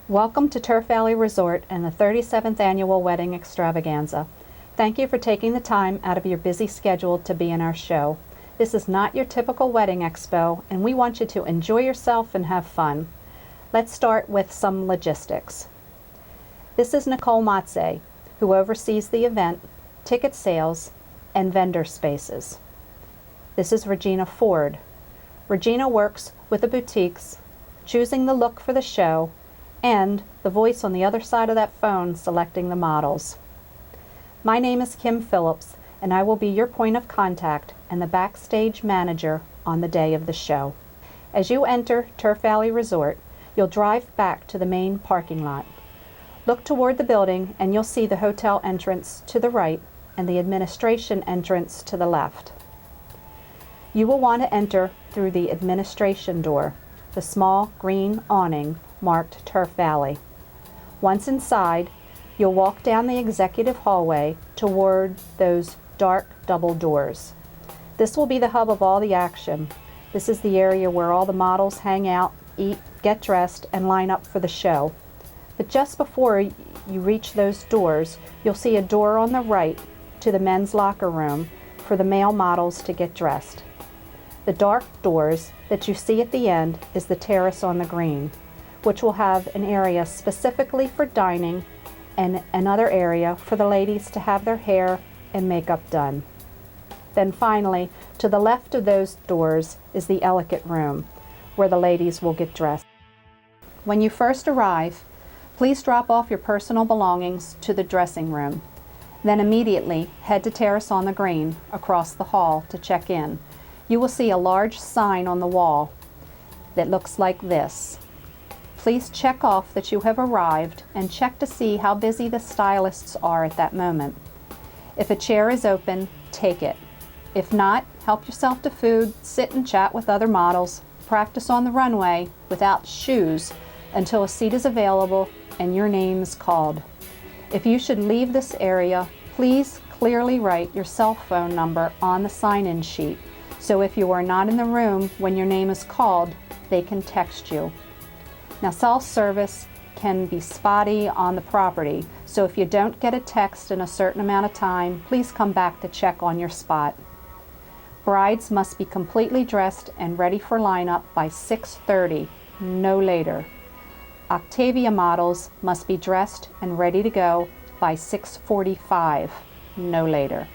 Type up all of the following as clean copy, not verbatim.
Welcome to Turf Valley Resort and the 37th Annual Wedding Extravaganza. Thank you for taking the time out of your busy schedule to be in our show. This is not your typical wedding expo, and we want you to enjoy yourself and have fun. Let's start with some logistics. This is Nicole Matze, who oversees the event, ticket sales, and vendor spaces. This is Regina Ford. Regina works with the boutiques, choosing the look for the show, and the voice on the other side of that phone selecting the models. My name is Kim Phillips, and I will be your point of contact and the backstage manager on the day of the show. As you enter Turf Valley Resort, you'll drive back to the main parking lot. Look toward the building and you'll see the hotel entrance to the right and the administration entrance to the left. You will want to enter through the administration door, the small green awning marked Turf Valley. Once inside, you'll walk down the executive hallway toward those dark double doors. This will be the hub of all the action. This is the area where all the models hang out, eat, get dressed, and line up for the show. But just before you reach those doors, you'll see a door on the right to the men's locker room for the male models to get dressed. The dark doors that you see at the end is the terrace on the green, which will have an area specifically for dining and another area for the ladies to have their hair and makeup done. Then finally, to the left of those doors is the elegant room, where the ladies will get dressed. When you first arrive, please drop off your personal belongings to the dressing room. Then immediately head to Terrace on the Green across the hall to check in. You will see a large sign on the wall that looks like this. Please check off that you have arrived and check to see how busy the stylists are at that moment. If a chair is open, take it. If not, help yourself to food, sit and chat with other models, practice on the runway without shoes until a seat is available and your name is called. If you should leave this area, please clearly write your cell phone number on the sign-in sheet, so if you are not in the room when your name is called, they can text you. Now, cell service can be spotty on the property, so if you don't get a text in a certain amount of time, please come back to check on your spot. Brides must be completely dressed and ready for lineup by 6:30, no later. Octavia models must be dressed and ready to go by 6:45, no later.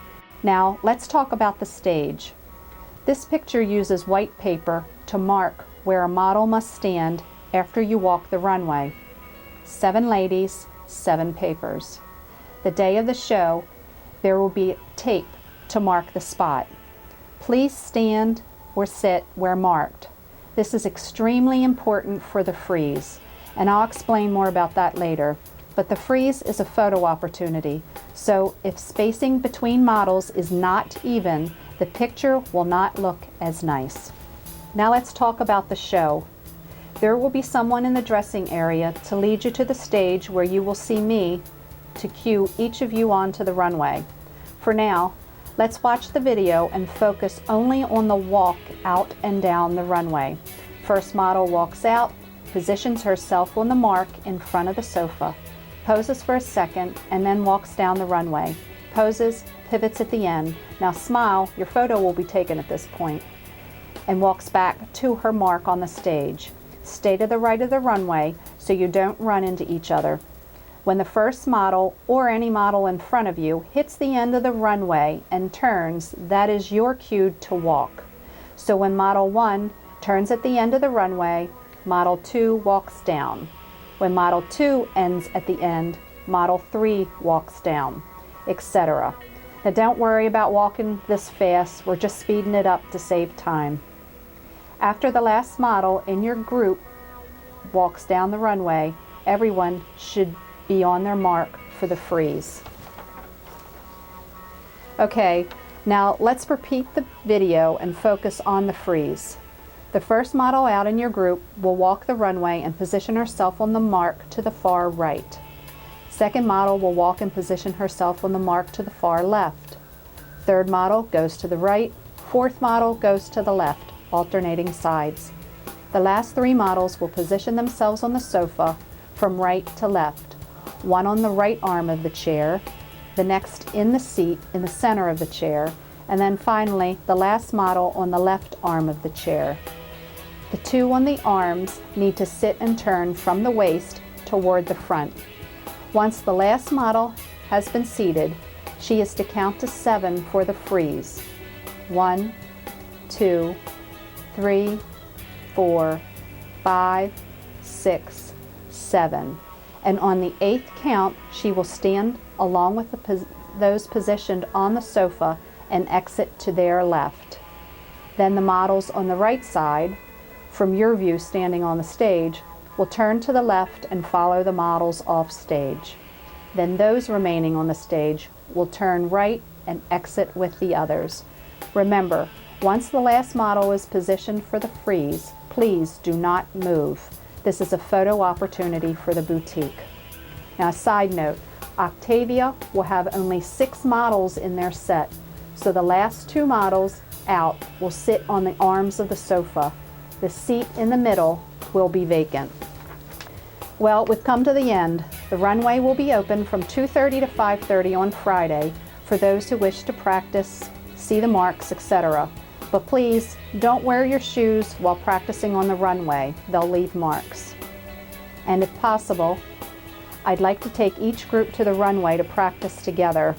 Now, let's talk about the stage. This picture uses white paper to mark where a model must stand after you walk the runway. 7 ladies, 7 papers. The day of the show, there will be tape to mark the spot. Please stand or sit where marked. This is extremely important for the freeze, and I'll explain more about that later. But the freeze is a photo opportunity, so if spacing between models is not even, the picture will not look as nice. Now let's talk about the show. There will be someone in the dressing area to lead you to the stage where you will see me to cue each of you onto the runway. For now, let's watch the video and focus only on the walk out and down the runway. First model walks out, positions herself on the mark in front of the sofa, poses for a second, and then walks down the runway. Poses, pivots at the end. Now smile, your photo will be taken at this point, and walks back to her mark on the stage. Stay to the right of the runway so you don't run into each other. When the first model, or any model in front of you, hits the end of the runway and turns, that is your cue to walk. So when model 1 turns at the end of the runway, model 2 walks down. When model 2 ends at the end, model 3 walks down, etc. Now don't worry about walking this fast, we're just speeding it up to save time. After the last model in your group walks down the runway, everyone should be on their mark for the freeze. Okay, now let's repeat the video and focus on the freeze. The first model out in your group will walk the runway and position herself on the mark to the far right. Second model will walk and position herself on the mark to the far left. Third model goes to the right. Fourth model goes to the left, alternating sides. The last 3 models will position themselves on the sofa from right to left. One on the right arm of the chair, the next in the seat in the center of the chair, and then finally the last model on the left arm of the chair. The two on the arms need to sit and turn from the waist toward the front. Once the last model has been seated, she is to count to 7 for the freeze. 1, 2, 3, 4, 5, 6, 7. And on the 8th count, she will stand along with those positioned on the sofa and exit to their left. Then the models on the right side, from your view standing on the stage, will turn to the left and follow the models off stage. Then those remaining on the stage will turn right and exit with the others. Remember, once the last model is positioned for the freeze, please do not move. This is a photo opportunity for the boutique. Now, a side note, Octavia will have only 6 models in their set, so the last 2 models out will sit on the arms of the sofa. The seat in the middle will be vacant. Well, we've come to the end. The runway will be open from 2:30 to 5:30 on Friday for those who wish to practice, see the marks, etc. But please don't wear your shoes while practicing on the runway. They'll leave marks. And if possible, I'd like to take each group to the runway to practice together.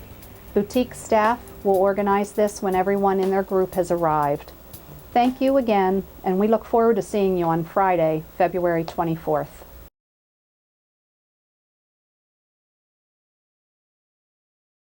Boutique staff will organize this when everyone in their group has arrived. Thank you again, and we look forward to seeing you on Friday, February 24th.